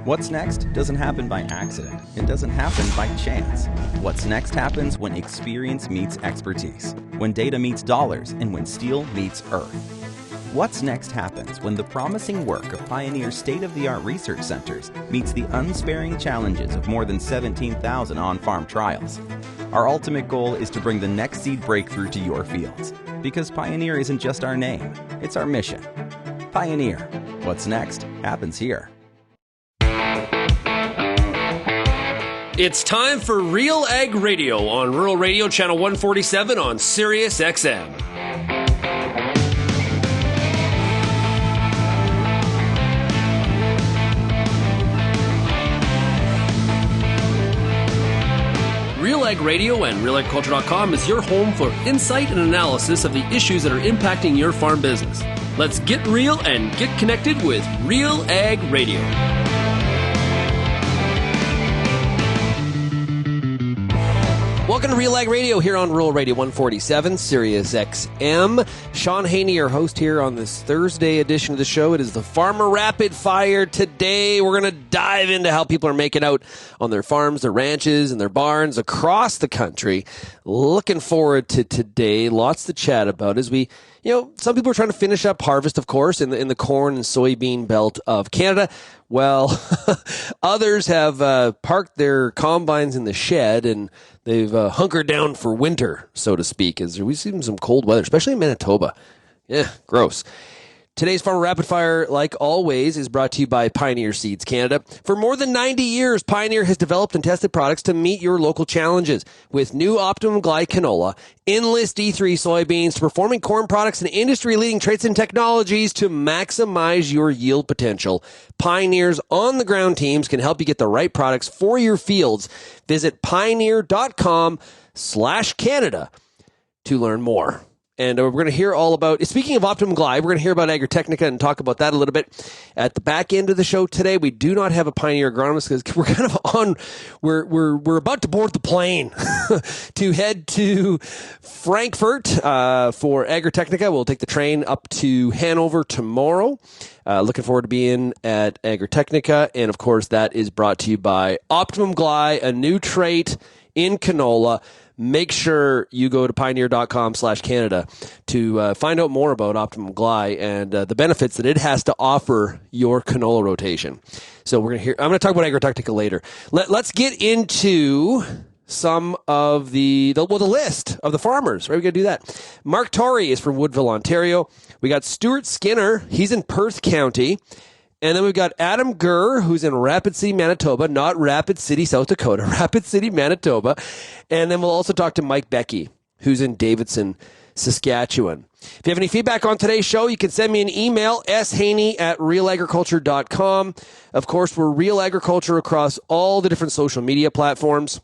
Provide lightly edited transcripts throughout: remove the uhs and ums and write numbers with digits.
What's next doesn't happen by accident. It doesn't happen by chance. What's next happens when experience meets expertise, when data meets dollars, and when steel meets earth. What's next happens when the promising work of Pioneer state-of-the-art research centers meets the unsparing challenges of more than 17,000 on-farm trials. Our ultimate goal is to bring the next seed breakthrough to your fields, because Pioneer isn't just our name, it's our mission. Pioneer. What's next happens here. It's time for RealAg Radio on Rural Radio Channel 147 on Sirius XM. RealAg Radio and RealAgriculture.com is your home for insight and analysis of the issues that are impacting your farm business. Let's get real and get connected with RealAg Radio. Welcome to RealAg Radio here on Rural Radio 147, Sirius XM. Shaun Haney, your host here on this Thursday edition of the show. It is the Farmer Rapid Fire. Today, we're going to dive into how people are making out on their farms, their ranches, and their barns across the country. Looking forward to today. Lots to chat about as we, some people are trying to finish up harvest, of course, in the corn and soybean belt of Canada. Well, others have parked their combines in the shed and they've hunkered down for winter, so to speak, as we've seen some cold weather, especially in Manitoba. Yeah, gross. Today's Farmer Rapid Fire, like always, is brought to you by Pioneer Seeds Canada. For more than 90 years, Pioneer has developed and tested products to meet your local challenges. With new Optimum Glide canola, Enlist E3 soybeans, to performing corn products and industry-leading traits and technologies to maximize your yield potential, Pioneer's on-the-ground teams can help you get the right products for your fields. Visit pioneer.com/Canada to learn more. And we're going to hear all about, speaking of Optimum Glide, we're going to hear about Agritechnica and talk about that a little bit at the back end of the show today. We do not have a Pioneer agronomist because we're kind of we're about to board the plane to head to Frankfurt for Agritechnica. We'll take the train up to Hanover tomorrow. Looking forward to being at Agritechnica. And of course, that is brought to you by Optimum Glide, a new trait in canola. Make sure you go to pioneer.com/Canada to find out more about Optimum Glide and the benefits that it has to offer your canola rotation. So I'm going to talk about Agritechnica later. Let's get into some of the list of the farmers. Right, we got to do that. Mark Torrey is from Woodville, Ontario. We got Stewart Skinner. He's in Perth County. And then we've got Adam Gurr, who's in Rapid City, Manitoba, not Rapid City, South Dakota, Rapid City, Manitoba. And then we'll also talk to Mike Beckie, who's in Davidson, Saskatchewan. If you have any feedback on today's show, you can send me an email, shaney@realagriculture.com. Of course, we're Real Agriculture across all the different social media platforms.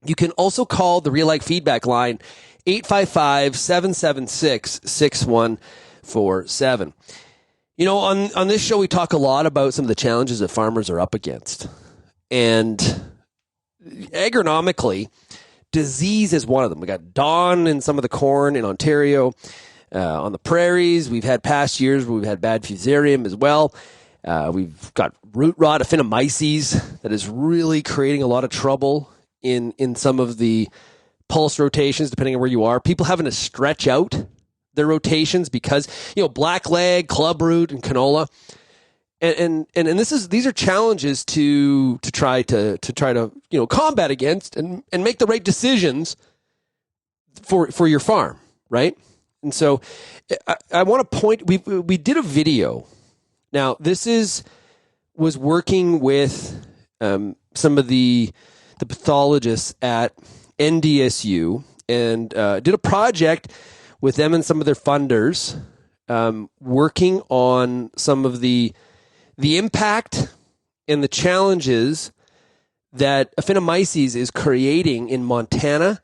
You can also call the RealAg feedback line, 855-776-6147. On this show, we talk a lot about some of the challenges that farmers are up against. And agronomically, disease is one of them. We got dawn in some of the corn in Ontario. On the prairies, we've had past years where we've had bad fusarium as well. We've got root rot, aphanomyces, that is really creating a lot of trouble in some of the pulse rotations, depending on where you are. People having to stretch out their rotations because blackleg, clubroot, and canola, and these are challenges to try to combat against and make the right decisions for your farm, right? And so I want to point. We did a video. Now this was working with some of the pathologists at NDSU and did a project with them and some of their funders, working on some of the impact and the challenges that aphanomyces is creating in Montana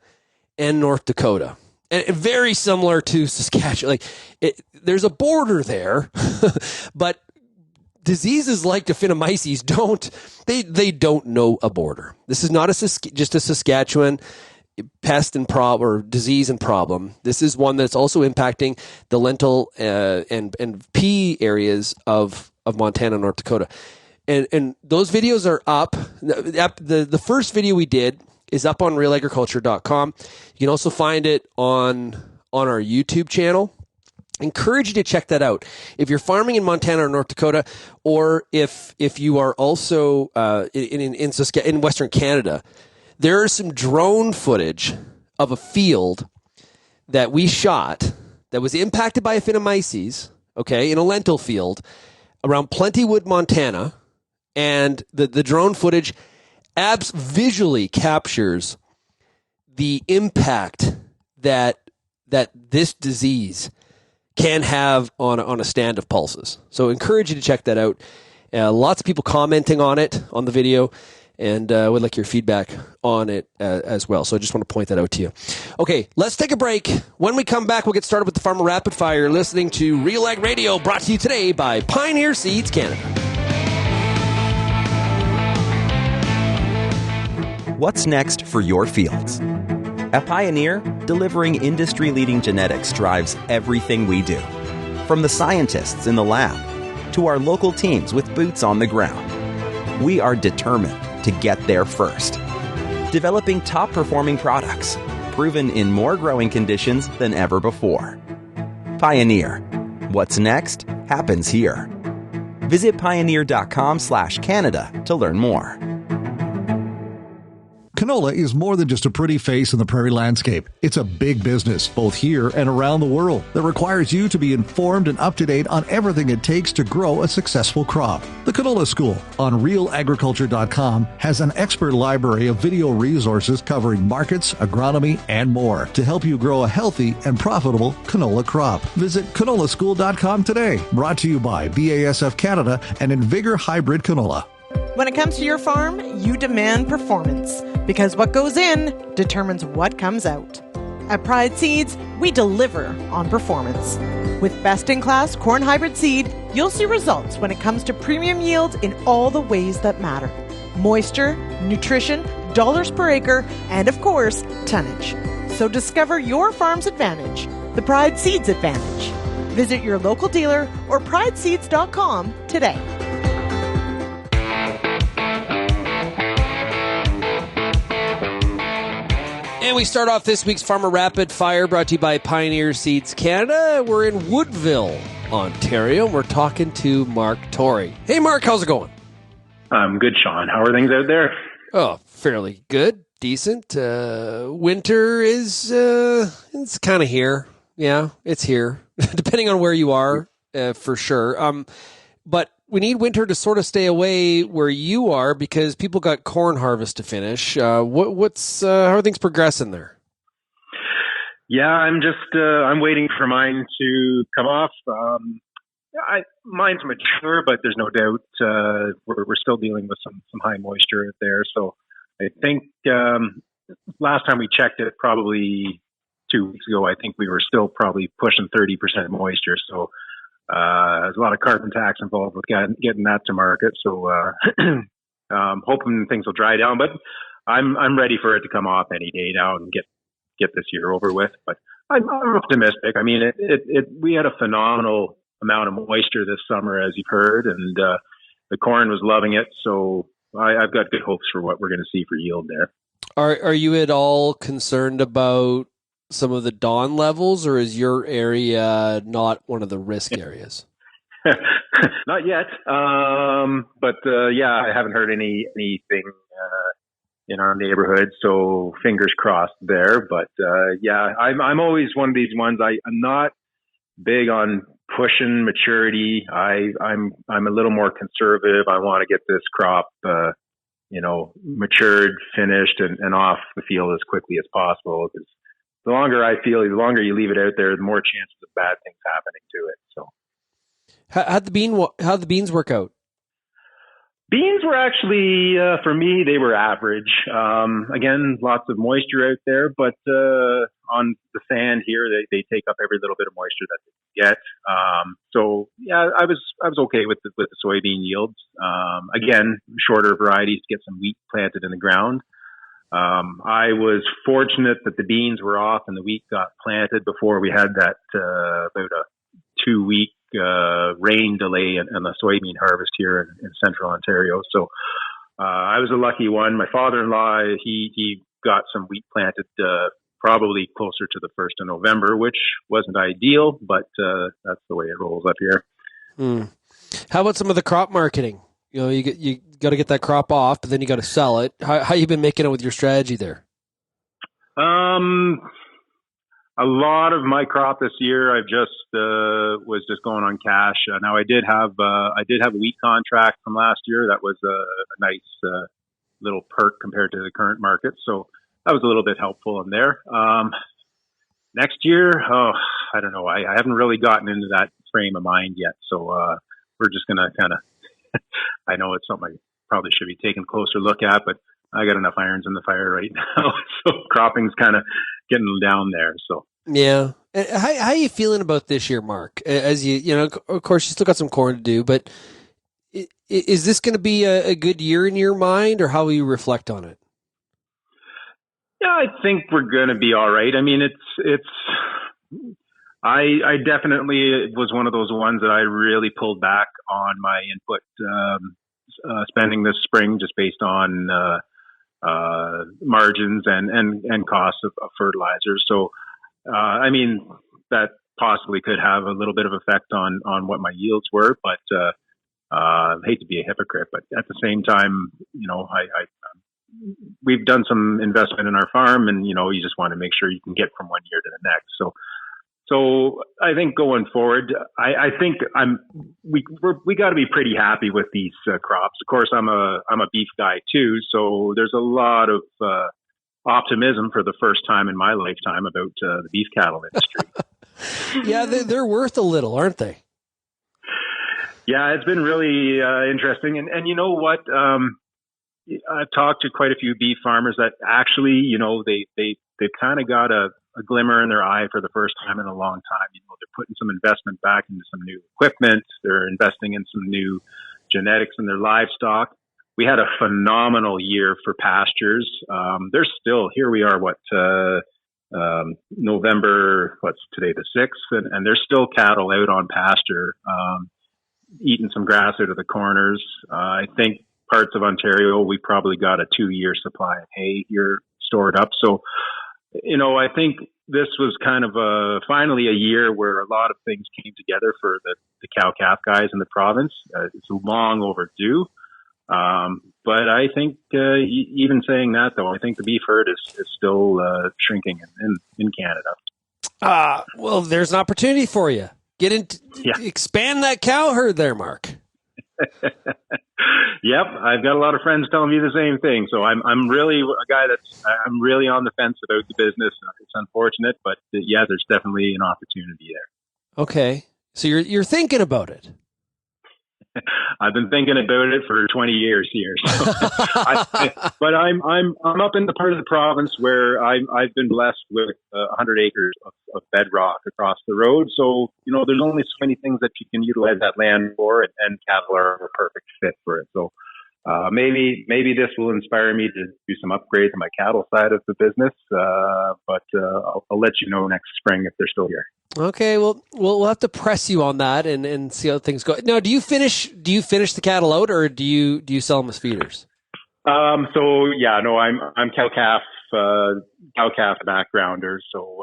and North Dakota. And very similar to Saskatchewan. There's a border there, but diseases like aphanomyces don't know a border. This is not just a Saskatchewan pest and or disease and problem. This is one that's also impacting the lentil and pea areas of Montana and North Dakota. And those videos are up. The first video we did is up on RealAgriculture.com. You can also find it on our YouTube channel. Encourage you to check that out. If you're farming in Montana or North Dakota, or if you are also in Western Canada, there is some drone footage of a field that we shot that was impacted by Aphanomyces, okay, in a lentil field around Plentywood, Montana, and the drone footage visually captures the impact that this disease can have on a stand of pulses. So encourage you to check that out. Lots of people commenting on it, on the video, and would like your feedback on it as well. So I just want to point that out to you. Okay, let's take a break. When we come back, we'll get started with the Farmer Rapid Fire. You're listening to RealAg Radio, brought to you today by Pioneer Seeds Canada. What's next for your fields? At Pioneer, delivering industry-leading genetics drives everything we do. From the scientists in the lab to our local teams with boots on the ground, we are determined to get there first. Developing top-performing products, proven in more growing conditions than ever before. Pioneer. What's next happens here. Visit pioneer.com/Canada to learn more. Canola is more than just a pretty face in the prairie landscape. It's a big business, both here and around the world, that requires you to be informed and up to date on everything it takes to grow a successful crop. The Canola School on RealAgriculture.com has an expert library of video resources covering markets, agronomy, and more to help you grow a healthy and profitable canola crop. Visit canolaschool.com today. Brought to you by BASF Canada and Invigor Hybrid Canola. When it comes to your farm, you demand performance, because what goes in determines what comes out. At Pride Seeds, we deliver on performance. With best-in-class corn hybrid seed, you'll see results when it comes to premium yields in all the ways that matter. Moisture, nutrition, dollars per acre, and of course, tonnage. So discover your farm's advantage, the Pride Seeds advantage. Visit your local dealer or prideseeds.com today. And we start off this week's Farmer Rapid Fire, brought to you by Pioneer Seeds Canada. We're in Woodville, Ontario. We're talking to Mark Torrey. Hey, Mark, how's it going? I'm good, Shaun. How are things out there? Oh, fairly good, decent. Winter is it's kind of here. Yeah, it's here, depending on where you are, for sure. But we need winter to sort of stay away where you are because people got corn harvest to finish. How are things progressing there? Yeah, I'm waiting for mine to come off. Mine's mature, but there's no doubt we're still dealing with some high moisture out there. So I think last time we checked it, probably 2 weeks ago, I think we were still probably pushing 30% moisture. So there's a lot of carbon tax involved with getting that to market. So hoping things will dry down, but I'm ready for it to come off any day now and get this year over with. But I'm optimistic. I mean, we had a phenomenal amount of moisture this summer, as you've heard, and the corn was loving it. So I've got good hopes for what we're going to see for yield there. Are you at all concerned about some of the dawn levels, or is your area not one of the risk areas? Not yet. But I haven't heard anything in our neighborhood, so fingers crossed there. But I'm always one of these ones. I'm not big on pushing maturity. I'm a little more conservative. I want to get this crop matured, finished, and off the field as quickly as possible, because the longer you leave it out there, the more chances of bad things happening to it. So, how'd the beans work out? Beans were actually, for me, they were average. Again, lots of moisture out there, but on the sand here, they take up every little bit of moisture that they get. I was okay with the soybean yields. Again, shorter varieties to get some wheat planted in the ground. I was fortunate that the beans were off and the wheat got planted before we had that about a 2-week rain delay and the soybean harvest here in central Ontario. So I was a lucky one. My father-in-law, he got some wheat planted probably closer to the 1st of November, which wasn't ideal, but that's the way it rolls up here. How about some of the crop marketing? You got to get that crop off, but then you got to sell it. How you been making it with your strategy there? A lot of my crop this year, I've just was just going on cash. Now I did have a wheat contract from last year. That was a nice little perk compared to the current market. So that was a little bit helpful in there. Next year, I don't know. I haven't really gotten into that frame of mind yet. So we're just going to kind of, I know it's something I probably should be taking a closer look at, but I got enough irons in the fire right now. So cropping's kind of getting down there. So yeah. How are you feeling about this year, Mark? As of course, you still got some corn to do, but is this going to be a good year in your mind, or how will you reflect on it? Yeah, I think we're going to be all right. I mean, I definitely was one of those ones that I really pulled back on my input spending this spring, just based on margins and costs of fertilizers. So, I mean, that possibly could have a little bit of effect on what my yields were, but I hate to be a hypocrite, but at the same time, we've done some investment in our farm, and, you just want to make sure you can get from one year to the next. So I think going forward, I think we got to be pretty happy with these crops. Of course, I'm a beef guy too, so there's a lot of optimism for the first time in my lifetime about the beef cattle industry. Yeah, they're worth a little, aren't they? Yeah, it's been really interesting, and you know what? I've talked to quite a few beef farmers that actually, they've kind of got a glimmer in their eye for the first time in a long time. They're putting some investment back into some new equipment. They're investing in some new genetics in their livestock. We had a phenomenal year for pastures. There's still, here we are, November, what's today, the 6th, and there's still cattle out on pasture, eating some grass out of the corners. I think parts of Ontario, we probably got a 2-year supply of hay here stored up. So, I think this was kind of finally a year where a lot of things came together for the cow-calf guys in the province. It's long overdue. But I think even saying that, though, I think the beef herd is still shrinking in Canada. Well, there's an opportunity for you. Expand that cow herd there, Mark. Yep, I've got a lot of friends telling me the same thing. So I'm really a guy I'm really on the fence about the business. It's unfortunate, but yeah, there's definitely an opportunity there. Okay, so you're thinking about it. I've been thinking about it for 20 years here. So but I'm up in the part of the province where I've been blessed with 100 acres of bedrock across the road. So, there's only so many things that you can utilize that land for, and cattle are a perfect fit for it. So maybe this will inspire me to do some upgrades on my cattle side of the business. But I'll let you know next spring if they're still here. Okay, well, we'll have to press you on that and see how things go. Now, do you finish the cattle out, or do you sell them as feeders? I'm cow-calf backgrounder, so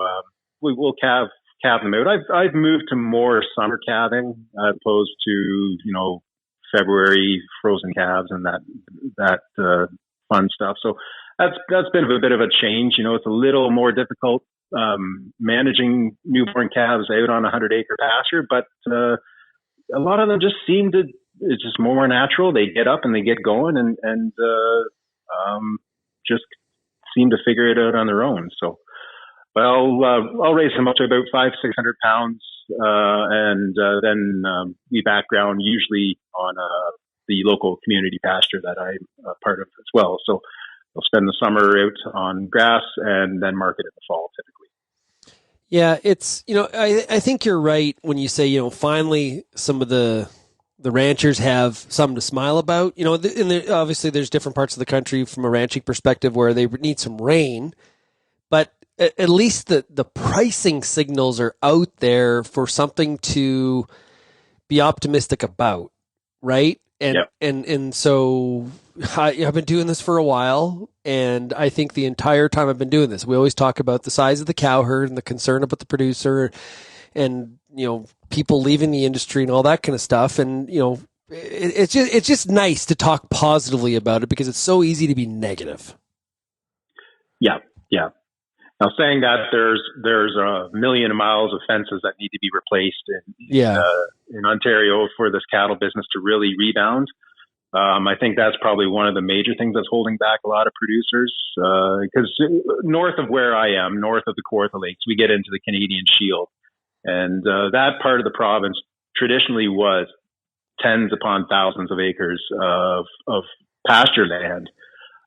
we will calve them out. I've moved to more summer calving as opposed to February frozen calves and that fun stuff. So that's been a bit of a change. It's a little more difficult managing newborn calves out on a 100-acre pasture, but a lot of them just it's just more natural. They get up and they get going and just seem to figure it out on their own. So, I'll raise them up to about 500-600 pounds, and then we background usually on the local community pasture that I'm a part of as well. So they'll spend the summer out on grass and then market in the fall typically. Yeah, it's, I think you're right when you say, finally some of the ranchers have something to smile about. Obviously there's different parts of the country from a ranching perspective where they need some rain, but at least the pricing signals are out there for something to be optimistic about, right? And Yep. and so I've been doing this for a while, and I think the entire time I've been doing this, we always talk about the size of the cow herd and the concern about the producer, and people leaving the industry and all that kind of stuff, and it's just nice to talk positively about it because it's so easy to be negative. Yeah. Now, saying that, there's a million miles of fences that need to be replaced in Ontario for this cattle business to really rebound. I think that's probably one of the major things that's holding back a lot of producers. Because north of where I am, north of the Kawartha Lakes, we get into the Canadian Shield, and that part of the province traditionally was tens upon thousands of acres of pasture land.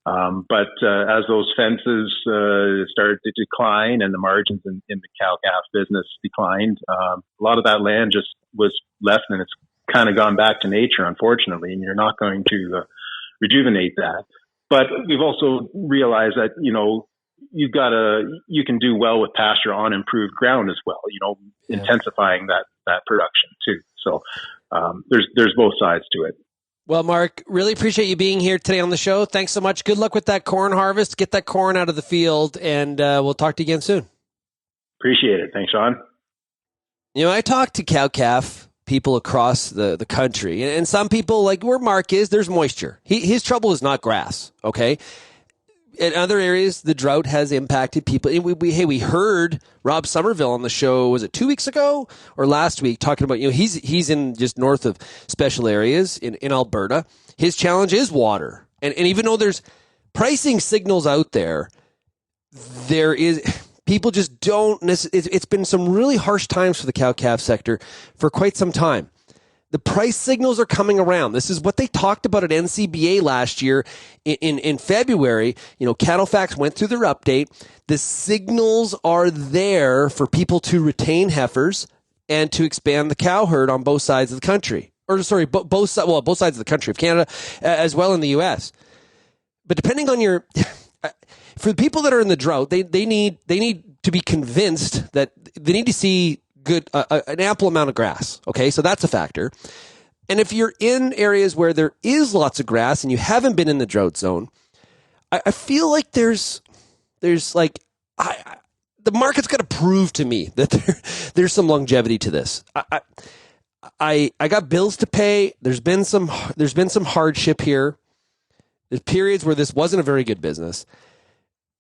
But as those fences started to decline and the margins in the cow-calf business declined, a lot of that land just was left, and it's kind of gone back to nature, unfortunately, and you're not going to rejuvenate that. But we've also realized that, you can do well with pasture on improved ground as well, intensifying that production too. So there's both sides to it. Well, Mark, really appreciate you being here today on the show. Thanks so much. Good luck with that corn harvest. Get that corn out of the field, and we'll talk to you again soon. Appreciate it. Thanks, Shaun. I talk to cow-calf people across the country, and some people, like where Mark is, there's moisture. His trouble is not grass, okay? In other areas, the drought has impacted people. We heard Rob Somerville on the show, was it 2 weeks ago or last week, talking about, he's in just north of special areas in Alberta. His challenge is water. And even though there's pricing signals out there, people just don't, it's been some really harsh times for the cow-calf sector for quite some time. The price signals are coming around. This is what they talked about at NCBA last year in February. Cattle Facts went through their update. The signals are there for people to retain heifers and to expand the cow herd on both sides of the country. Both sides of the country of Canada, as well in the U.S. But depending on for the people that are in the drought, they need to be convinced that they need to see an ample amount of grass. Okay, so that's a factor. And if you're in areas where there is lots of grass and you haven't been in the drought zone, I feel like there's like the market's got to prove to me that there's some longevity to this. I got bills to pay. There's been some hardship here. There's periods where this wasn't a very good business,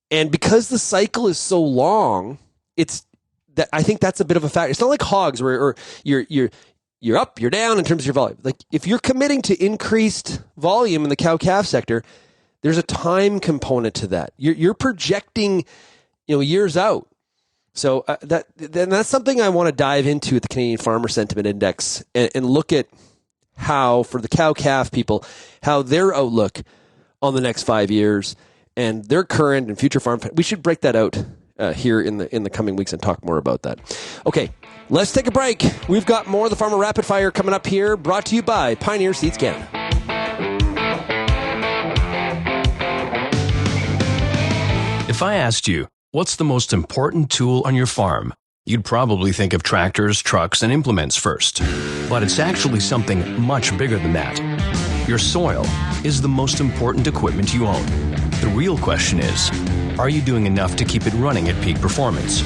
and because the cycle is so long, I think that's a bit of a factor. It's not like hogs where you're up, you're down in terms of your volume. Like if you're committing to increased volume in the cow-calf sector, there's a time component to that. You're projecting, years out. So that's something I want to dive into at the Canadian Farmer Sentiment Index and look at how, for the cow-calf people, how their outlook on the next 5 years and their current and future farm. We should break that out here in the coming weeks and talk more about that. Okay, let's take a break. We've got more of the Farmer Rapid Fire coming up here, brought to you by Pioneer Seeds Canada. If I asked you, what's the most important tool on your farm? You'd probably think of tractors, trucks, and implements first. But it's actually something much bigger than that. Your soil is the most important equipment you own. The real question is, are you doing enough to keep it running at peak performance?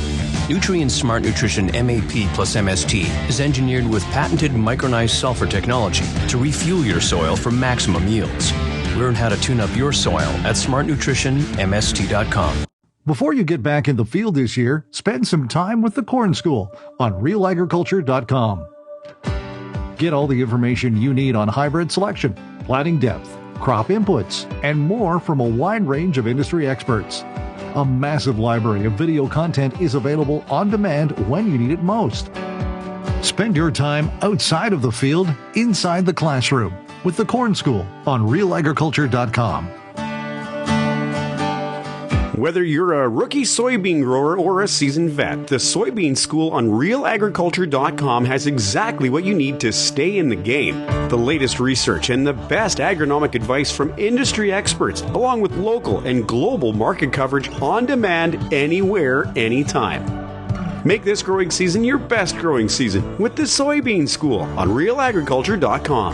Nutrien Smart Nutrition MAP plus MST is engineered with patented micronized sulfur technology to refuel your soil for maximum yields. Learn how to tune up your soil at smartnutritionmst.com. Before you get back in the field this year, spend some time with the Corn School on RealAgriculture.com. Get all the information you need on hybrid selection, planting depth, crop inputs, and more from a wide range of industry experts. A massive library of video content is available on demand when you need it most. Spend your time outside of the field, inside the classroom, with the Corn School on RealAgriculture.com. Whether you're a rookie soybean grower or a seasoned vet, the Soybean School on RealAgriculture.com has exactly what you need to stay in the game. The latest research and the best agronomic advice from industry experts, along with local and global market coverage on demand, anywhere, anytime. Make this growing season your best growing season with the Soybean School on RealAgriculture.com.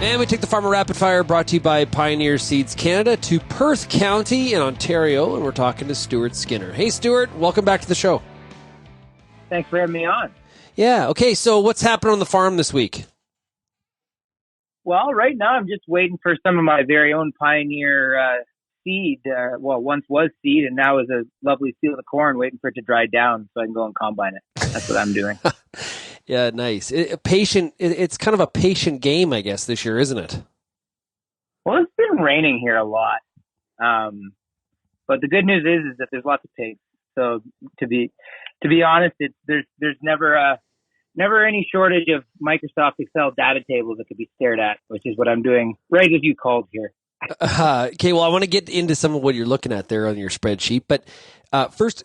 And we take the Farmer Rapid Fire, brought to you by Pioneer Seeds Canada, to Perth County in Ontario, and we're talking to Stewart Skinner. Hey, Stewart, welcome back to the show. Thanks for having me on. Yeah, okay, so what's happened on the farm this week? Well, right now I'm just waiting for some of my very own Pioneer seed. Once was seed, and now is a lovely field of corn, waiting for it to dry down so I can go and combine it. That's what I'm doing. Yeah, nice. It's kind of a patient game, I guess, this year, isn't it? Well, it's been raining here a lot. But the good news is that there's lots of pigs. So to be honest, there's never any shortage of Microsoft Excel data tables that could be stared at, which is what I'm doing right as you called here. Okay, well, I want to get into some of what you're looking at there on your spreadsheet, but first,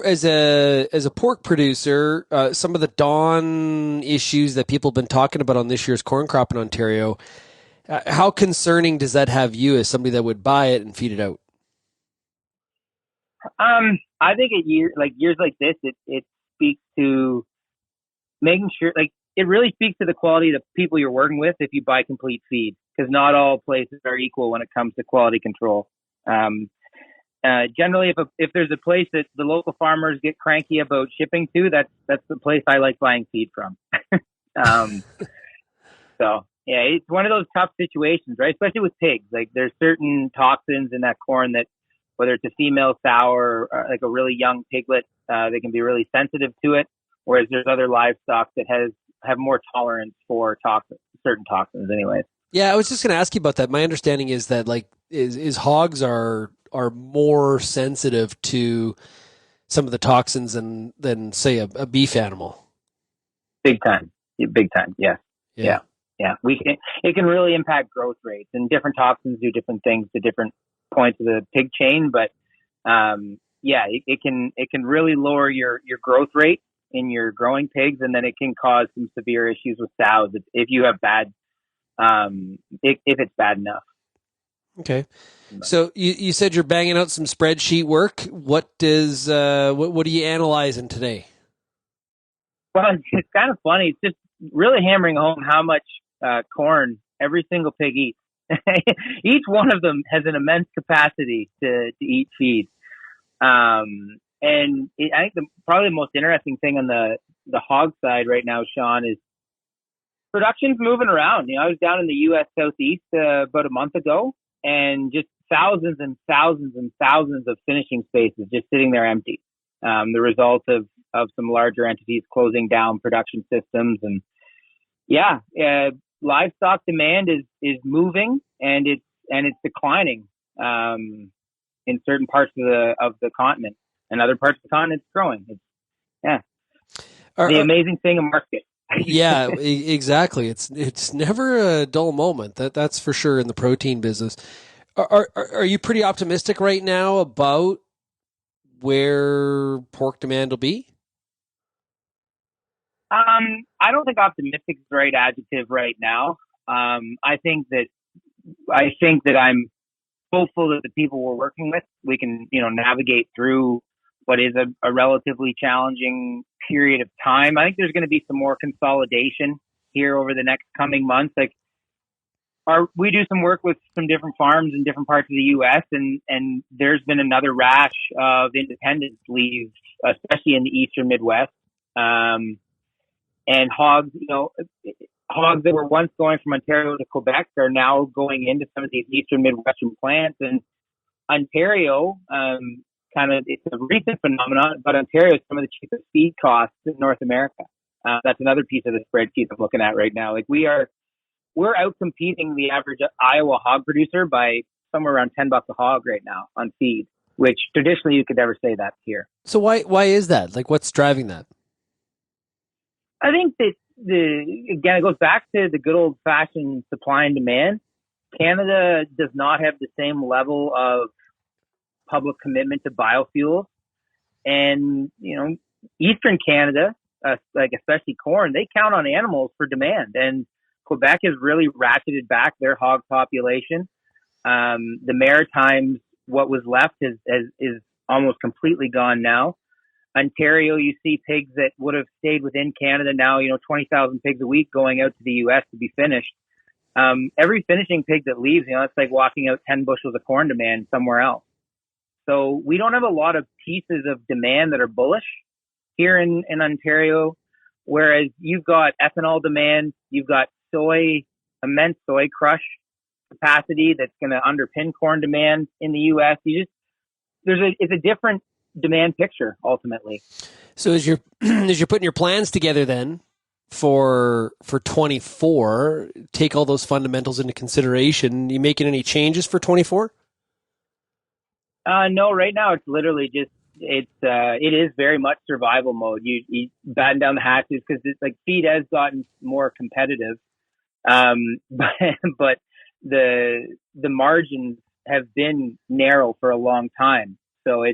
as a pork producer, some of the dawn issues that people have been talking about on this year's corn crop in Ontario, how concerning does that have you as somebody that would buy it and feed it out? I think years like this, it speaks to making sure, it really speaks to the quality of the people you're working with if you buy complete feed, because not all places are equal when it comes to quality control. Generally, if there's a place that the local farmers get cranky about shipping to, that's the place I like buying feed from. So yeah, it's one of those tough situations, right? Especially with pigs. Like, there's certain toxins in that corn that, whether it's a female sow or like a really young piglet, they can be really sensitive to it. Whereas there's other livestock that have more tolerance for certain toxins anyways. Yeah, I was just going to ask you about that. My understanding is that is hogs are more sensitive to some of the toxins than say a beef animal. Big time. Yeah. It can really impact growth rates, and different toxins do different things to different points of the pig chain. But it can really lower your growth rate in your growing pigs, and then it can cause some severe issues with sows if you have if it's bad enough. Okay. So you said you're banging out some spreadsheet work. What are you analyzing today? Well, it's kind of funny. It's just really hammering home how much corn every single pig eats. Each one of them has an immense capacity to eat feed. I think probably the most interesting thing on the hog side right now, Shaun, is production's moving around. I was down in the U.S. Southeast about a month ago, and just thousands and thousands and thousands of finishing spaces just sitting there empty. The result of some larger entities closing down production systems, and livestock demand is moving, and it's declining in certain parts of the continent, and other parts of the continent it's growing. The amazing thing in market. Yeah, exactly. It's never a dull moment. That's for sure in the protein business. Are you pretty optimistic right now about where pork demand will be? I don't think optimistic is the right adjective right now. I think that I'm hopeful that the people we're working with, we can, navigate through what is a relatively challenging period of time. I think there's going to be some more consolidation here over the next coming months. We do some work with some different farms in different parts of the U.S. and there's been another rash of independents leave, especially in the eastern Midwest. And hogs, hogs that were once going from Ontario to Quebec are now going into some of these eastern Midwestern plants. And Ontario, it's a recent phenomenon, but Ontario is some of the cheapest feed costs in North America. That's another piece of the spreadsheet I'm looking at right now. We're out competing the average Iowa hog producer by somewhere around $10 a hog right now on feed, which traditionally you could never say that here. So why is that? What's driving that? I think that it goes back to the good old fashioned supply and demand. Canada does not have the same level of public commitment to biofuels, and Eastern Canada, like especially corn, they count on animals for demand. And Quebec has really ratcheted back their hog population. The Maritimes, what was left is almost completely gone now. Ontario, you see pigs that would have stayed within Canada now, 20,000 pigs a week going out to the U.S. to be finished. Every finishing pig that leaves, it's like walking out 10 bushels of corn demand somewhere else. So we don't have a lot of pieces of demand that are bullish here in Ontario, whereas you've got ethanol demand, you've got immense soy crush capacity that's going to underpin corn demand in the U.S. It's a different demand picture ultimately. So as you're putting your plans together then for 24, take all those fundamentals into consideration. You making any changes for 24? No, right now it's literally just it is very much survival mode. You batten down the hatches because it's like feed has gotten more competitive, but the margins have been narrow for a long time. So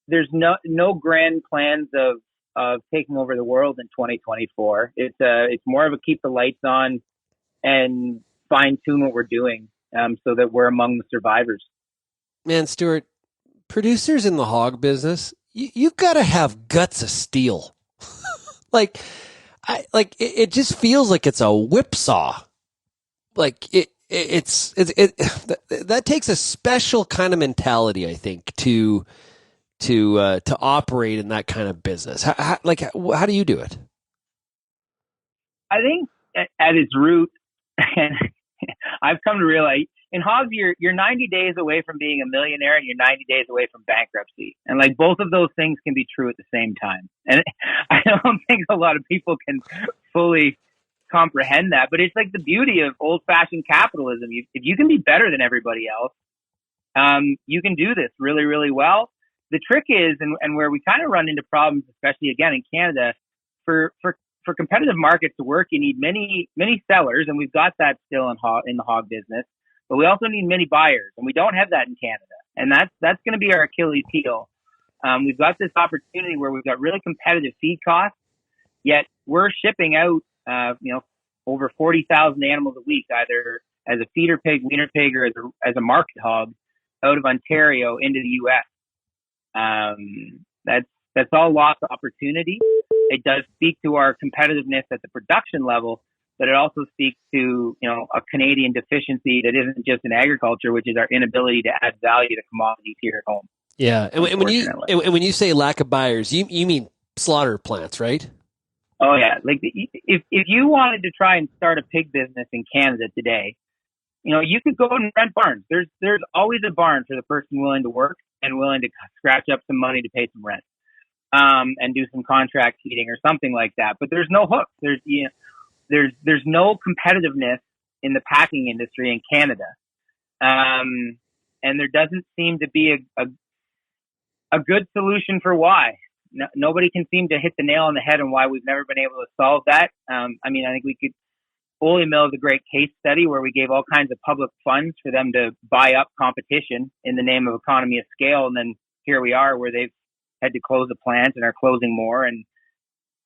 there's no grand plans of taking over the world in 2024. It's more of a keep the lights on and fine tune what we're doing, so that we're among the survivors. Man, Stewart, producers in the hog business, you've got to have guts of steel. It just feels like it's a whipsaw. That takes a special kind of mentality, I think, to operate in that kind of business. How do you do it? I think at its root, and I've come to realize in hogs, you're 90 days away from being a millionaire and you're 90 days away from bankruptcy. And like both of those things can be true at the same time. And I don't think a lot of people can fully comprehend that, but it's like the beauty of old fashioned capitalism. If you can be better than everybody else, you can do this really, really well. The trick is, and where we kind of run into problems, especially again in Canada, for competitive markets to work, you need many, many sellers, and we've got that still in the hog business. But we also need many buyers, and we don't have that in Canada. And that's going to be our Achilles heel. We've got this opportunity where we've got really competitive feed costs, yet we're shipping out, over 40,000 animals a week, either as a feeder pig, weaner pig, or as a market hog out of Ontario into the U.S. That's all lost opportunity. It does speak to our competitiveness at the production level, but it also speaks to, a Canadian deficiency that isn't just in agriculture, which is our inability to add value to commodities here at home. Yeah. And when you say lack of buyers, you mean slaughter plants, right? Oh yeah. Like if you wanted to try and start a pig business in Canada today, you could go and rent barns. There's always a barn for the person willing to work and willing to scratch up some money to pay some rent, and do some contract heating or something like that. But there's no hook. There's no competitiveness in the packing industry in Canada. And there doesn't seem to be a good solution for why. No, nobody can seem to hit the nail on the head on why we've never been able to solve that. I think we could. Ole Mill is a great case study where we gave all kinds of public funds for them to buy up competition in the name of economy of scale. And then here we are where they've had to close a plant and are closing more. And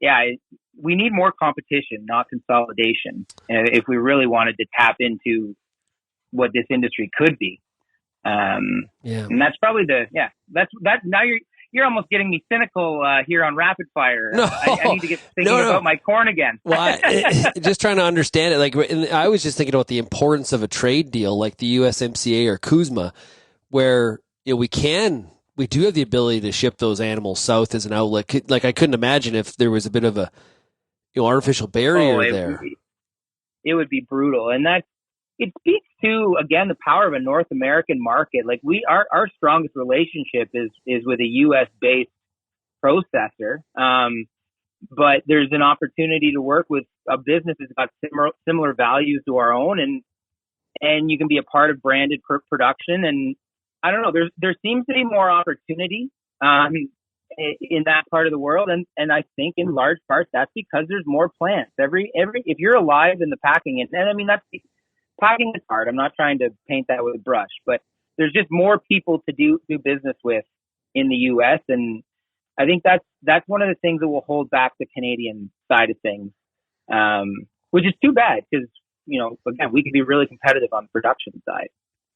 yeah, we need more competition, not consolidation, if we really wanted to tap into what this industry could be. And that's probably that's now you're almost getting me cynical here on Rapid Fire. No, I need to get thinking about my corn again. Well, just trying to understand it. I was just thinking about the importance of a trade deal like the USMCA or CUSMA, where we do have the ability to ship those animals south as an outlet. Like I couldn't imagine if there was a bit of a artificial barrier there. It would be brutal, and it speaks to, again, the power of a North American market. Like our strongest relationship is with a U.S. based processor. But there's an opportunity to work with a business that's got similar values to our own, and you can be a part of branded production. And I don't know, there seems to be more opportunity, in that part of the world. And I think in large part, that's because there's more plants. If you're alive in the packing, packing is hard. I'm not trying to paint that with a brush, but there's just more people to do business with in the U.S. And I think that's one of the things that will hold back the Canadian side of things, which is too bad because, again, we could be really competitive on the production side.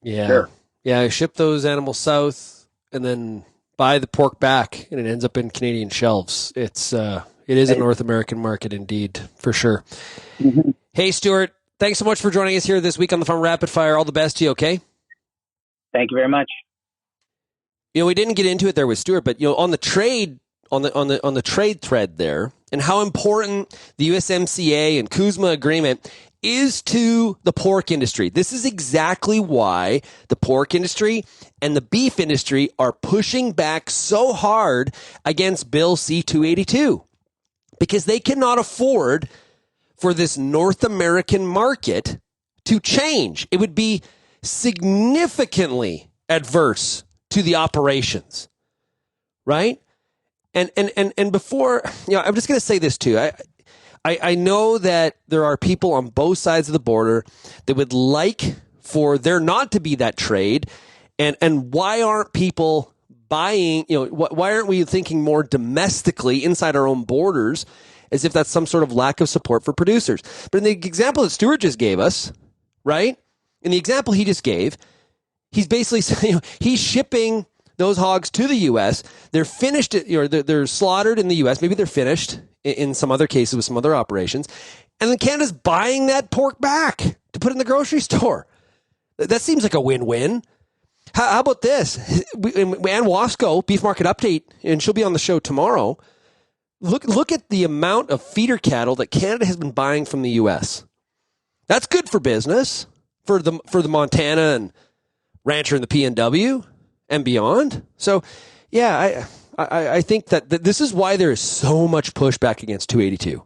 Yeah. Sure. Yeah, ship those animals south and then buy the pork back, and it ends up in Canadian shelves. It is a North American market indeed, for sure. Mm-hmm. Hey, Stewart, thanks so much for joining us here this week on the Farm Rapid Fire. All the best to you, okay? Thank you very much. We didn't get into it there with Stewart, but on the trade on the trade thread there, and how important the USMCA and CUSMA agreement is to the pork industry. This is exactly why the pork industry and the beef industry are pushing back so hard against Bill C-282, because they cannot afford for this North American market to change. It would be significantly adverse to the operations, right? And before, I'm just going to say this too. I know that there are people on both sides of the border that would like for there not to be that trade. And why aren't people buying, why aren't we thinking more domestically inside our own borders, as if that's some sort of lack of support for producers? But in the example that Stewart just gave us, right? In the example he just gave, he's basically saying he's shipping those hogs to the U.S. They're finished, they're slaughtered in the U.S. Maybe they're finished in some other cases with some other operations. And then Canada's buying that pork back to put in the grocery store. That seems like a win-win. How about this? Ann Wasco, Beef Market Update, and she'll be on the show tomorrow. Look at the amount of feeder cattle that Canada has been buying from the U.S. That's good for business, for the Montana and rancher in the PNW and beyond. So, yeah, I think that this is why there is so much pushback against 282.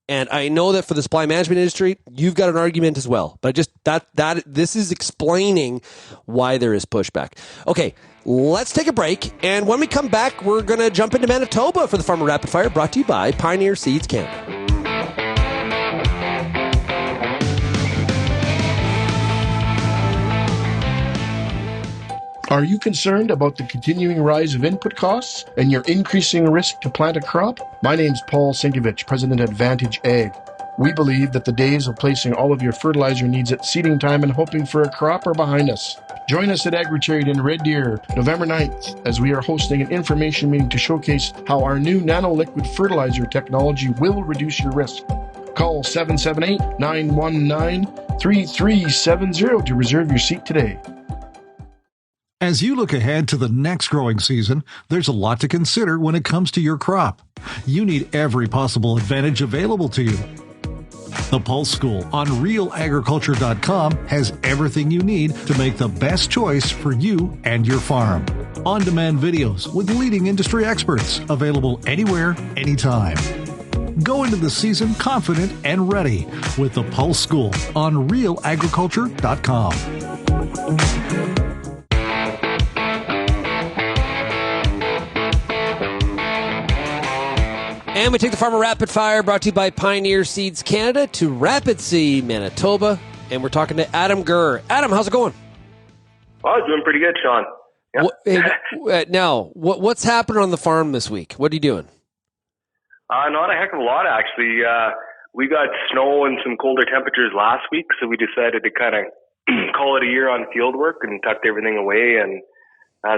And I know that for the supply management industry, you've got an argument as well. But just this is explaining why there is pushback. Okay, let's take a break. And when we come back, we're going to jump into Manitoba for the Farmer Rapid Fire, brought to you by Pioneer Seeds Canada. Are you concerned about the continuing rise of input costs and your increasing risk to plant a crop? My name's Paul Sinkovich, President at Vantage Ag. We believe that the days of placing all of your fertilizer needs at seeding time and hoping for a crop are behind us. Join us at Agritechnica in Red Deer, November 9th, as we are hosting an information meeting to showcase how our new nano-liquid fertilizer technology will reduce your risk. Call 778-919-3370 to reserve your seat today. As you look ahead to the next growing season, there's a lot to consider when it comes to your crop. You need every possible advantage available to you. The Pulse School on RealAgriculture.com has everything you need to make the best choice for you and your farm. On-demand videos with leading industry experts, available anywhere, anytime. Go into the season confident and ready with the Pulse School on RealAgriculture.com. And we take the Farmer Rapid Fire, brought to you by Pioneer Seeds Canada, to Rapid Seed, Manitoba. And we're talking to Adam Gurr. Adam, how's it going? Oh, doing pretty good, Shaun. Yeah. Now, what's happening on the farm this week? What are you doing? Not a heck of a lot, actually. We got snow and some colder temperatures last week, so we decided to kind of call it a year on field work and tucked everything away. And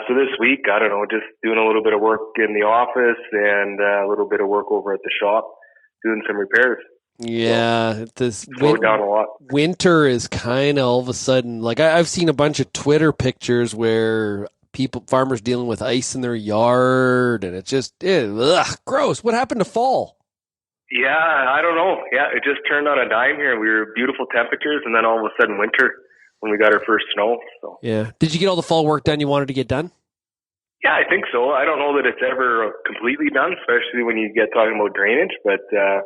so this week, I don't know, just doing a little bit of work in the office and a little bit of work over at the shop, doing some repairs. Yeah, this slowed down a lot. Winter is kind of all of a sudden, like I've seen a bunch of Twitter pictures where farmers dealing with ice in their yard, and it's just gross. What happened to fall? Yeah, I don't know. Yeah, it just turned on a dime here. We were beautiful temperatures, and then all of a sudden winter when we got our first snow. So yeah, did you get all the fall work done you wanted to get done? Yeah, I think so. I don't know that it's ever completely done, especially when you get talking about drainage. But yeah,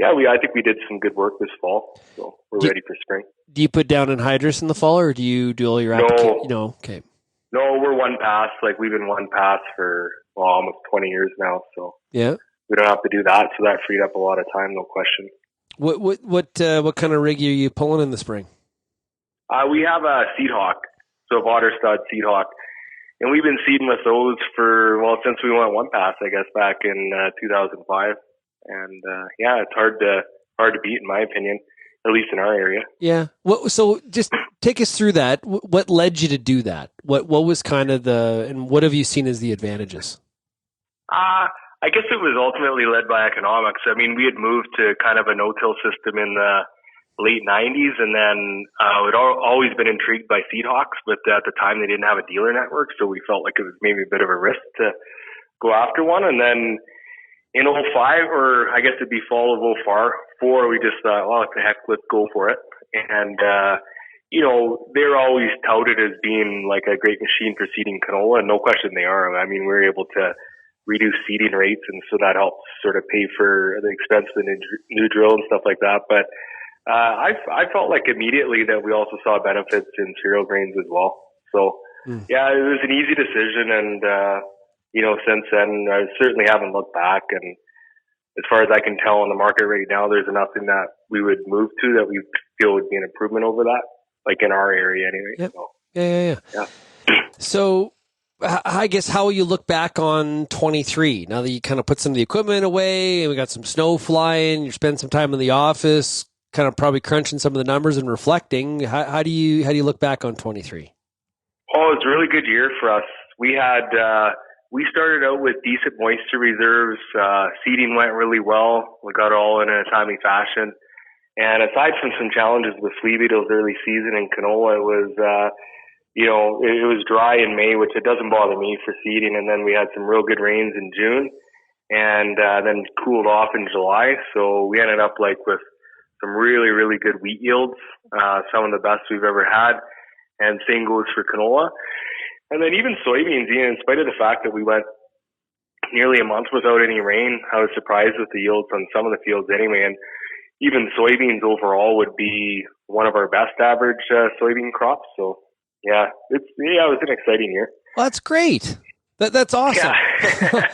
I think we did some good work this fall, so we're ready for spring. Do you put down anhydrous in the fall, or do you do all your No, okay. No, we're one pass. Like we've been one pass for almost 20 years now. So yeah, we don't have to do that. So that freed up a lot of time, no question. What kind of rig are you pulling in the spring? We have a Seed Hawk, so a water stud Seed Hawk. and we've been seeding with those since we went one pass, I guess, back in 2005. And it's hard to beat, in my opinion, at least in our area. Yeah. So just take us through that. What led you to do that? What was kind of and what have you seen as the advantages? I guess it was ultimately led by economics. I mean, we had moved to kind of a no-till system in the late 90s, and then we'd always been intrigued by seed hawks, but at the time they didn't have a dealer network, so we felt like it was maybe a bit of a risk to go after one. And then in 05, or I guess it'd be fall of 04, we just thought, well, what the heck, let's go for it. And, they're always touted as being like a great machine for seeding canola, and no question they are. I mean, we're able to reduce seeding rates, and so that helps sort of pay for the expense of the new drill and stuff like that. But I felt like immediately that we also saw benefits in cereal grains as well. So it was an easy decision, and since then I certainly haven't looked back. And as far as I can tell in the market right now, there's nothing that we would move to that we feel would be an improvement over that, like in our area anyway. Yep. So, Yeah. So I guess how will you look back on 23 now that you kind of put some of the equipment away and we got some snow flying, you spend some time in the office, kind of probably crunching some of the numbers and reflecting. How do you look back on 23? Oh, it's a really good year for us. We had, we started out with decent moisture reserves. Seeding went really well. We got it all in a timely fashion. And aside from some challenges with flea beetles early season in canola, it was, it was dry in May, which it doesn't bother me for seeding. And then we had some real good rains in June, and then cooled off in July. So we ended up with some really, really good wheat yields, some of the best we've ever had. And same goes for canola. And then even soybeans, in spite of the fact that we went nearly a month without any rain, I was surprised with the yields on some of the fields anyway. And even soybeans overall would be one of our best average soybean crops. So it was an exciting year. Well, that's great. That's awesome. Yeah.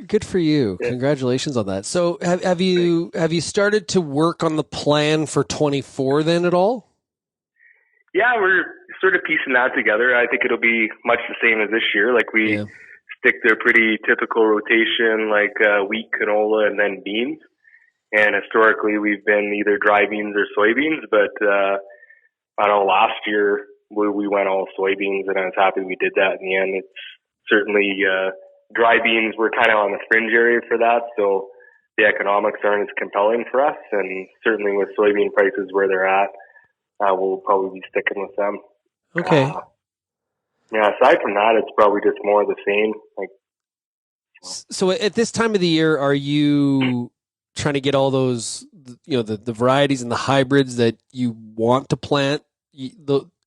Good for you. Congratulations on that. So have you started to work on the plan for 24 then at all? Yeah, we're sort of piecing that together. I think it'll be much the same as this year. We stick to a pretty typical rotation, wheat, canola, and then beans. And historically, we've been either dry beans or soybeans. But I know last year we went all soybeans, and I was happy we did that in the end. It's certainly dry beans were kind of on the fringe area for that, so the economics aren't as compelling for us. And certainly with soybean prices where they're at, we'll probably be sticking with them. Okay. Aside from that, it's probably just more of the same. So at this time of the year, are you trying to get all those, the varieties and the hybrids that you want to plant?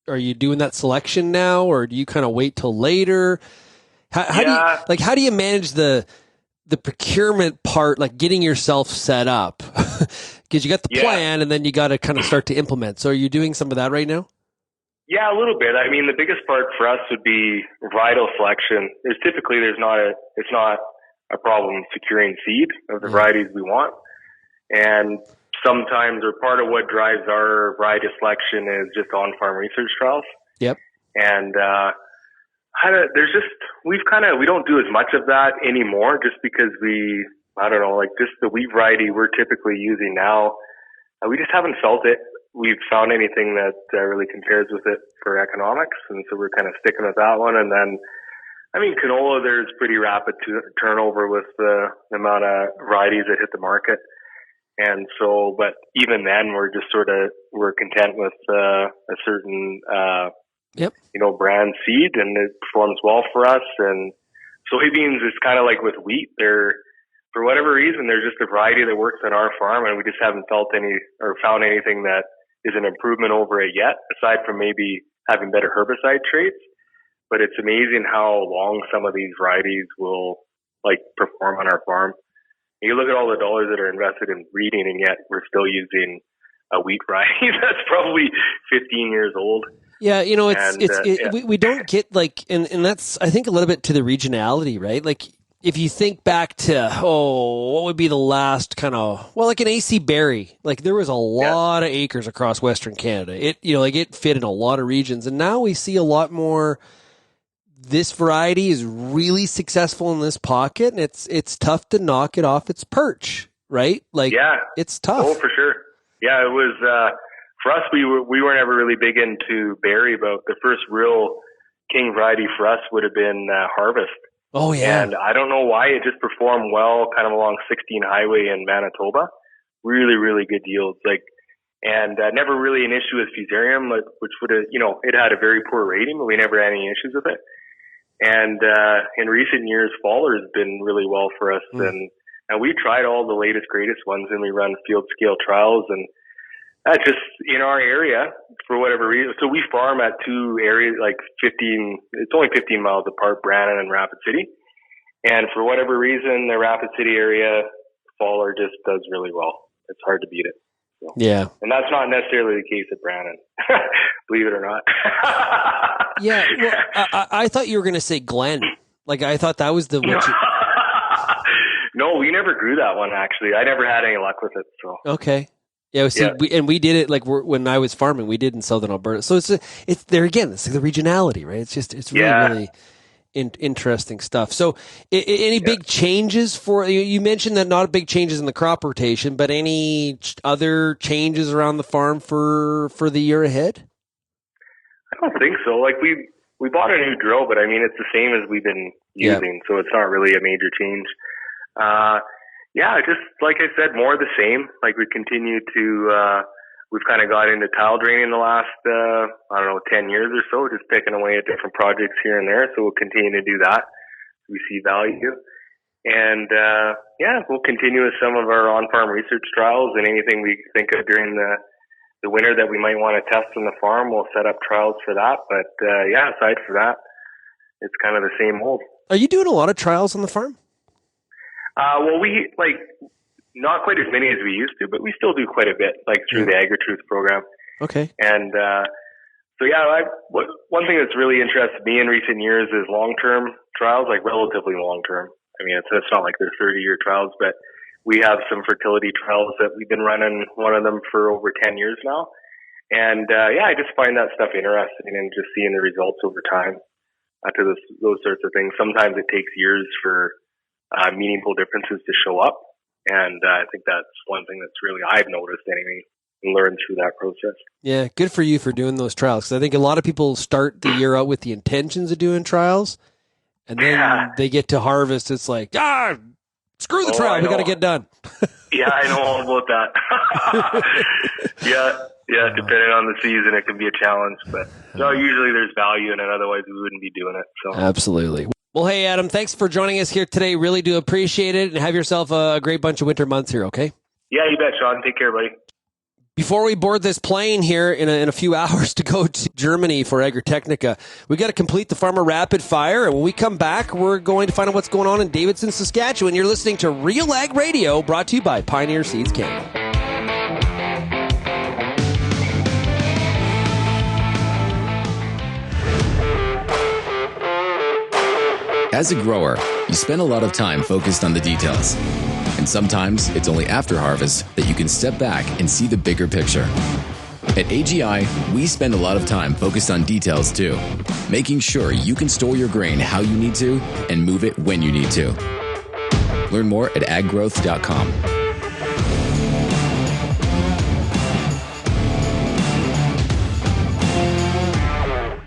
Are you doing that selection now, or do you kind of wait till later? How do you manage the procurement part, getting yourself set up? Because you got the plan, and then you got to kind of start to implement. So are you doing some of that right now? Yeah, a little bit. I mean, the biggest part for us would be varietal selection. It's not a problem securing seed of the varieties we want. And sometimes, or part of what drives our variety selection is just on-farm research trials. Yep. And we don't do as much of that anymore, just because just the wheat variety we're typically using now, we just haven't felt it. We've found anything that really compares with it for economics, and so we're kind of sticking with that one. And then, canola, there's pretty rapid turnover with the amount of varieties that hit the market. And so, but even then, we're content with a certain, brand seed, and it performs well for us. And soybeans is kind of like with wheat. For whatever reason, there's just a variety that works on our farm, and we just haven't felt any or found anything that is an improvement over it yet, aside from maybe having better herbicide traits. But it's amazing how long some of these varieties will perform on our farm. You look at all the dollars that are invested in breeding, and yet we're still using a wheat variety that's probably 15 years old. Yeah, we don't get and that's, I think, a little bit to the regionality, right? If you think back to, what would be the last kind of, an AC berry, there was a lot of acres across Western Canada. It fit in a lot of regions, and now we see a lot more this variety is really successful in this pocket, and it's tough to knock it off its perch, right? Like, it's tough. Oh, for sure. Yeah, it was, for us, we weren't ever really big into berry, but the first real king variety for us would have been Harvest. Oh, yeah. And I don't know why it just performed well kind of along 16 Highway in Manitoba. Really, really good yields. And never really an issue with Fusarium, which would have, it had a very poor rating, but we never had any issues with it. And in recent years, Faller has been really well for us. And we tried all the latest, greatest ones, and we run field scale trials. And that's just in our area for whatever reason. So we farm at two areas, it's only 15 miles apart, Brandon and Rapid City. And for whatever reason, the Rapid City area, Faller just does really well. It's hard to beat it. So. Yeah. And that's not necessarily the case at Brandon, believe it or not. Yeah. Well, I thought you were going to say Glen. I thought that was the one. No, we never grew that one, actually. I never had any luck with it. So. Okay. Yeah, we did it when I was farming. We did in Southern Alberta, so it's there again. It's the regionality, right? It's really interesting stuff. So, any big changes for you? Mentioned that not big changes in the crop rotation, but any other changes around the farm for the year ahead? I don't think so. We bought a new drill, but I mean it's the same as we've been using, so it's not really a major change. Just like I said, more of the same. We continue to, we've kind of got into tile draining the last, 10 years or so, just picking away at different projects here and there. So we'll continue to do that. We see value. And, we'll continue with some of our on-farm research trials, and anything we think of during the winter that we might want to test on the farm, we'll set up trials for that. But, aside from that, it's kind of the same old. Are you doing a lot of trials on the farm? We not quite as many as we used to, but we still do quite a bit, through the Agritruth program. Okay. And one thing that's really interested me in recent years is long-term trials, relatively long-term. I mean, it's not like they're 30-year trials, but we have some fertility trials that we've been running, one of them for over 10 years now. And I just find that stuff interesting and just seeing the results over time to those sorts of things. Sometimes it takes years for meaningful differences to show up. And I think that's one thing that's really, I've noticed anyway, and learned through that process. Yeah, good for you for doing those trials. Because I think a lot of people start the year out with the intentions of doing trials, and then they get to harvest. It's like, screw the trial. We got to get done. Yeah, I know all about that. Yeah, depending on the season, it can be a challenge. But no, usually there's value in it. Otherwise, we wouldn't be doing it. So absolutely. Well, hey, Adam, thanks for joining us here today. Really do appreciate it. And have yourself a great bunch of winter months here, okay? Yeah, you bet, Shaun. Take care, buddy. Before we board this plane here in a few hours to go to Germany for Agritechnica, we got to complete the Farmer Rapid Fire. And when we come back, we're going to find out what's going on in Davidson, Saskatchewan. You're listening to RealAg Radio, brought to you by Pioneer Seeds Canada. As a grower, you spend a lot of time focused on the details. And sometimes it's only after harvest that you can step back and see the bigger picture. At AGI, we spend a lot of time focused on details too, making sure you can store your grain how you need to and move it when you need to. Learn more at aggrowth.com.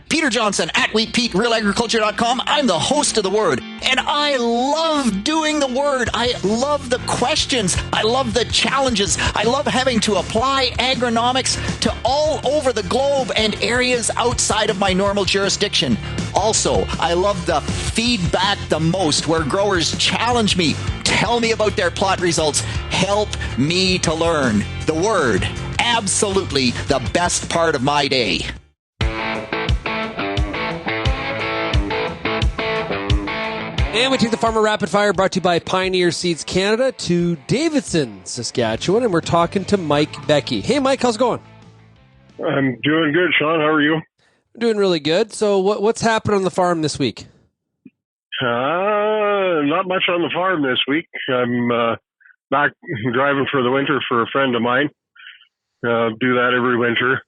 Peter Johnson at WheatPete, RealAgriculture.com. I'm the host of The Word, and I love doing The Word. I love the questions. I love the challenges. I love having to apply agronomics to all over the globe and areas outside of my normal jurisdiction. Also, I love the feedback the most, where growers challenge me, tell me about their plot results, help me to learn. The Word, absolutely the best part of my day. And we take the Farmer Rapid Fire, brought to you by Pioneer Seeds Canada, to Davidson, Saskatchewan, and we're talking to Mike Beckie. Hey, Mike, how's it going? I'm doing good, Shaun. How are you? I'm doing really good. So what's happening on the farm this week? Not much on the farm this week. I'm back driving for the winter for a friend of mine. Do that every winter.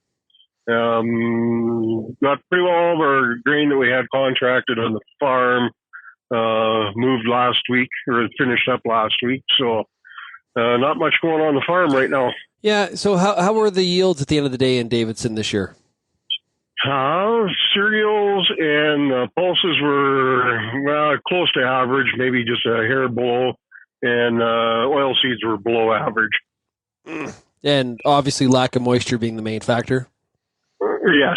Got pretty well all of our grain that we had contracted on the farm moved last week, or finished up last week. So not much going on the farm right now. Yeah. So how were the yields at the end of the day in Davidson this year? Cereals and pulses were close to average, maybe just a hair below, and oil seeds were below average. And obviously lack of moisture being the main factor? Yes.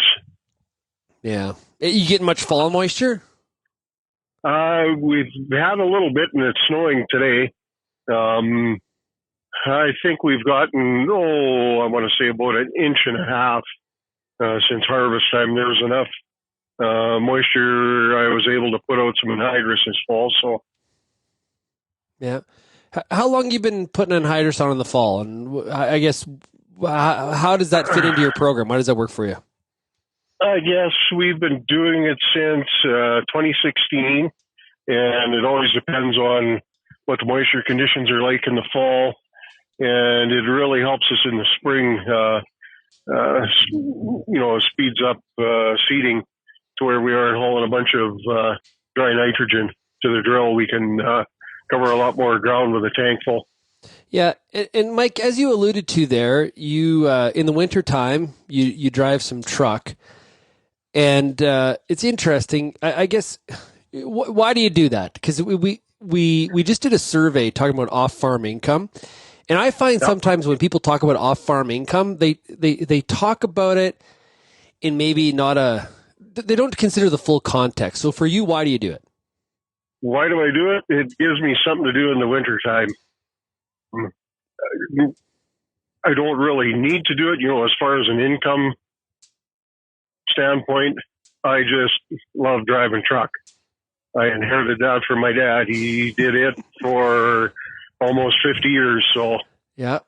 Yeah. You getting much fall moisture? We've had a little bit, and it's snowing today. I think we've gotten, I want to say about an inch and a half since harvest time. There was enough moisture. I was able to put out some anhydrous this fall. So, yeah. How long have you been putting anhydrous on in the fall? And I guess, how does that fit into your program? How does that work for you? I guess we've been doing it since 2016, and it always depends on what the moisture conditions are like in the fall, and it really helps us in the spring. Speeds up seeding to where we aren't hauling a bunch of dry nitrogen to the drill. We can cover a lot more ground with a tank full. Yeah, and Mike, as you alluded to there, you in the wintertime, you drive some truck, and it's interesting. I guess why do you do that? Because we just did a survey talking about off-farm income, and I find sometimes when people talk about off-farm income, they talk about it in maybe they don't consider the full context. So for you, why do you do it? Why do I do it? It gives me something to do in the wintertime. I don't really need to do it, as far as an income standpoint. I just love driving truck. I inherited that from my dad. He did it for almost 50 years. So yeah.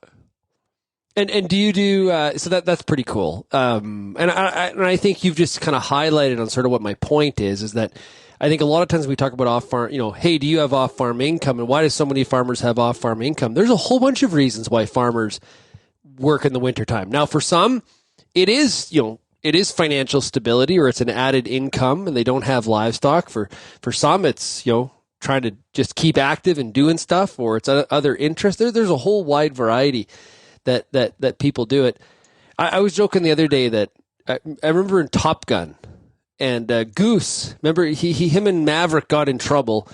And do you do so that's pretty cool. And I think you've just kind of highlighted on sort of what my point is that I think a lot of times we talk about off-farm, hey, do you have off-farm income? And why do so many farmers have off-farm income? There's a whole bunch of reasons why farmers work in the wintertime. Now, for some, it is financial stability, or it's an added income, and they don't have livestock. For some, it's, trying to just keep active and doing stuff, or it's other interests. There's a whole wide variety that people do it. I was joking the other day that I remember in Top Gun, and Goose, remember him and Maverick got in trouble,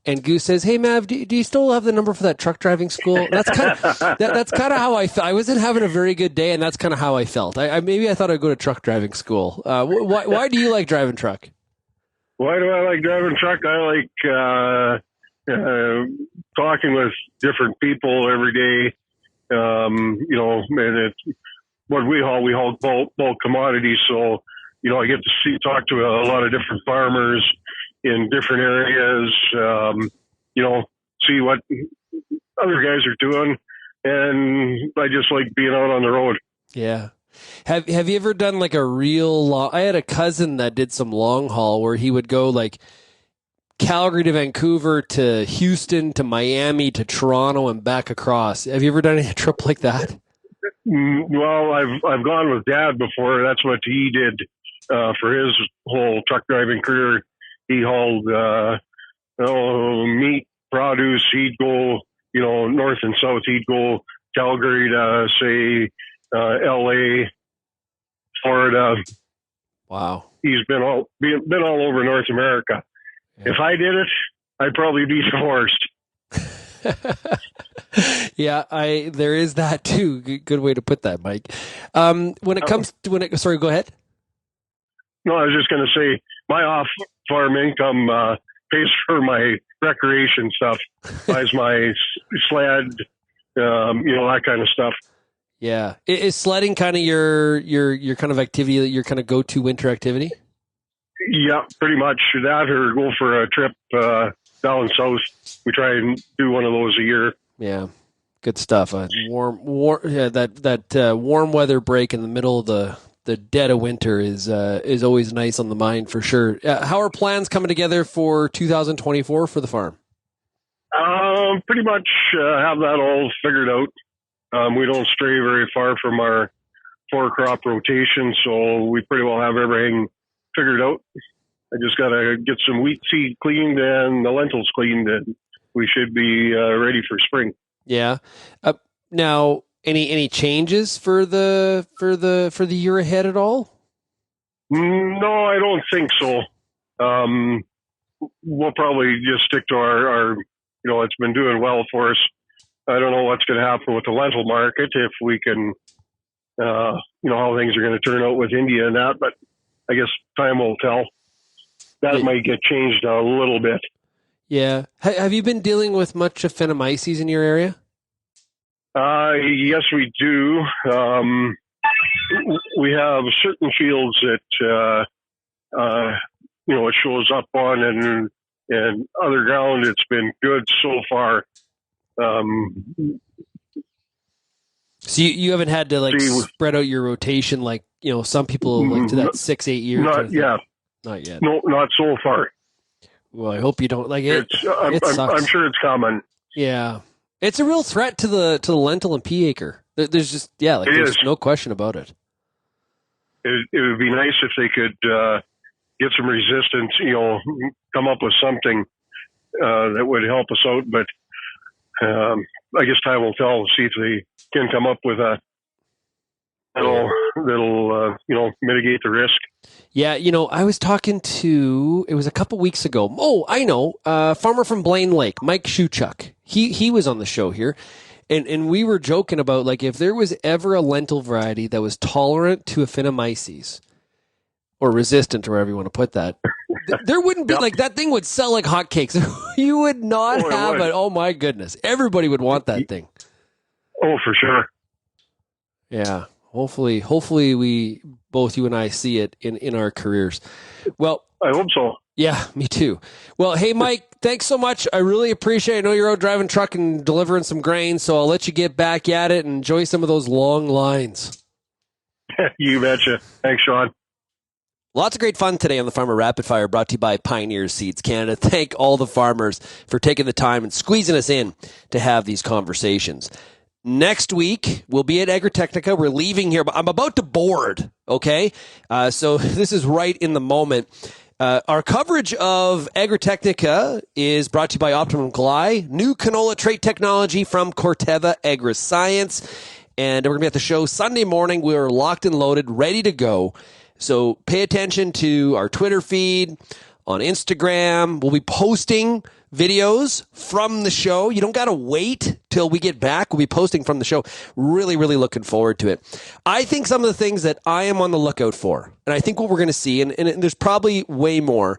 and Goose says, "Hey Mav, do you still have the number for that truck driving school?" That's kind of how I felt. I wasn't having a very good day, and that's kind of how I felt. Maybe I thought I'd go to truck driving school. Why do you like driving truck? Why do I like driving truck? I like talking with different people every day. And it's what we haul bulk commodities, so. I get to talk to a lot of different farmers in different areas, see what other guys are doing. And I just like being out on the road. Yeah. Have you ever done like a real long, I had a cousin that did some long haul where he would go like Calgary to Vancouver to Houston to Miami to Toronto and back across. Have you ever done a trip like that? Well, I've gone with Dad before. That's what he did. For his whole truck driving career, he hauled meat, produce. He'd go, north and south. He'd go Calgary to say L.A., Florida. Wow, he's been all over North America. Yeah. If I did it, I'd probably be divorced. Yeah, there is that too. Good way to put that, Mike. When it comes to sorry, go ahead. No, I was just going to say my off-farm income pays for my recreation stuff, buys my sled, that kind of stuff. Yeah, is sledding kind of your kind of activity, your kind of go-to winter activity? Yeah, pretty much that, or go for a trip down south. We try and do one of those a year. Yeah, good stuff. Warm weather break in the middle of the dead of winter is always nice on the mind for sure. How are plans coming together for 2024 for the farm? Pretty much have that all figured out. We don't stray very far from our 4-crop rotation, so we pretty well have everything figured out. I just got to get some wheat seed cleaned and the lentils cleaned, and we should be ready for spring. Yeah. Now, any changes for the year ahead at all? No, I don't think so. We'll probably just stick to our it's been doing well for us. I don't know what's going to happen with the lentil market, if we can, how things are going to turn out with India and that, but I guess time will tell. That might get changed a little bit. Yeah. Have you been dealing with much Aphanomyces in your area? Yes, we do. We have certain fields that, it shows up on, and other ground it's been good so far. So you haven't had to spread out your rotation like some people like to that 6-8 years. Not yet. Not yet. No, not so far. Well, I hope you don't like it. I'm sure it's coming. Yeah, it's a real threat to the lentil and pea acre. There's just there's no question about it. It would be nice if they could get some resistance. Come up with something that would help us out. But I guess time will tell. See if they can come up with a that'll mitigate the risk. Yeah, I was talking to, it was a couple weeks ago. Oh, I know, farmer from Blaine Lake, Mike Shuchuk. He was on the show here, and we were joking about if there was ever a lentil variety that was tolerant to Aphanomyces or resistant, or wherever you want to put that. There wouldn't be that thing would sell like hotcakes. You would not have it. Oh my goodness, everybody would want that thing. Oh, for sure. Yeah. Hopefully we both, you and I, see it in our careers. Well, I hope so. Yeah, me too. Well, hey, Mike, thanks so much. I really appreciate it. I know you're out driving truck and delivering some grain, so I'll let you get back at it and enjoy some of those long lines. You betcha. Thanks, Shaun. Lots of great fun today on the Farmer Rapid Fire, brought to you by Pioneer Seeds Canada. Thank all the farmers for taking the time and squeezing us in to have these conversations. Next week, we'll be at Agritechnica. We're leaving here, but I'm about to board, okay? So this is right in the moment. Our coverage of Agritechnica is brought to you by Optimum Gly, new canola trait technology from Corteva Agriscience. And we're going to be at the show Sunday morning. We're locked and loaded, ready to go. So pay attention to our Twitter feed, on Instagram. We'll be posting videos from the show. You don't got to wait till we get back. We'll be posting from the show. Really, really looking forward to it. I think some of the things that I am on the lookout for, and I think what we're going to see, and there's probably way more,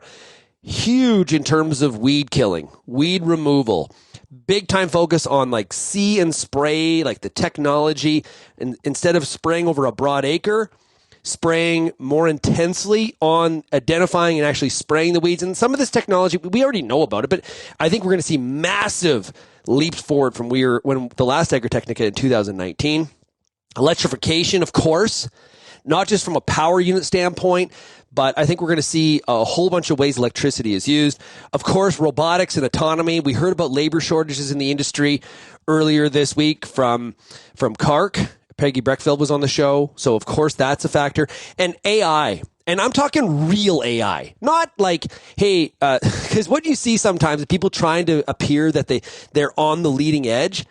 huge in terms of weed killing, weed removal, big time focus on see and spray, the technology, and instead of spraying over a broad acre, spraying more intensely on identifying and actually spraying the weeds. And some of this technology, we already know about it, but I think we're going to see massive leaps forward from when the last Agritechnica in 2019. Electrification, of course, not just from a power unit standpoint, but I think we're going to see a whole bunch of ways electricity is used. Of course, robotics and autonomy. We heard about labor shortages in the industry earlier this week from CARC. Peggy Breckfield was on the show, so of course that's a factor. And AI, and I'm talking real AI, not hey, because what you see sometimes is people trying to appear that they're on the leading edge,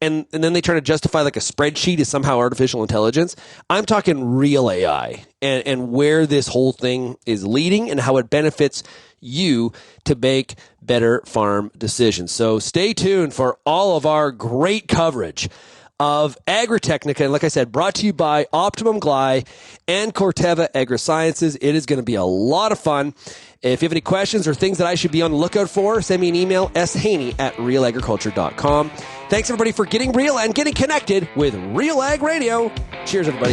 and then they try to justify a spreadsheet as somehow artificial intelligence. I'm talking real AI and where this whole thing is leading and how it benefits you to make better farm decisions. So stay tuned for all of our great coverage of Agritechnica, and like I said, brought to you by Optimum Gly and Corteva Agrisciences. It is going to be a lot of fun. If you have any questions or things that I should be on the lookout for, send me an email, shaney@realagriculture.com. Thanks, everybody, for getting real and getting connected with RealAg Radio. Cheers, everybody.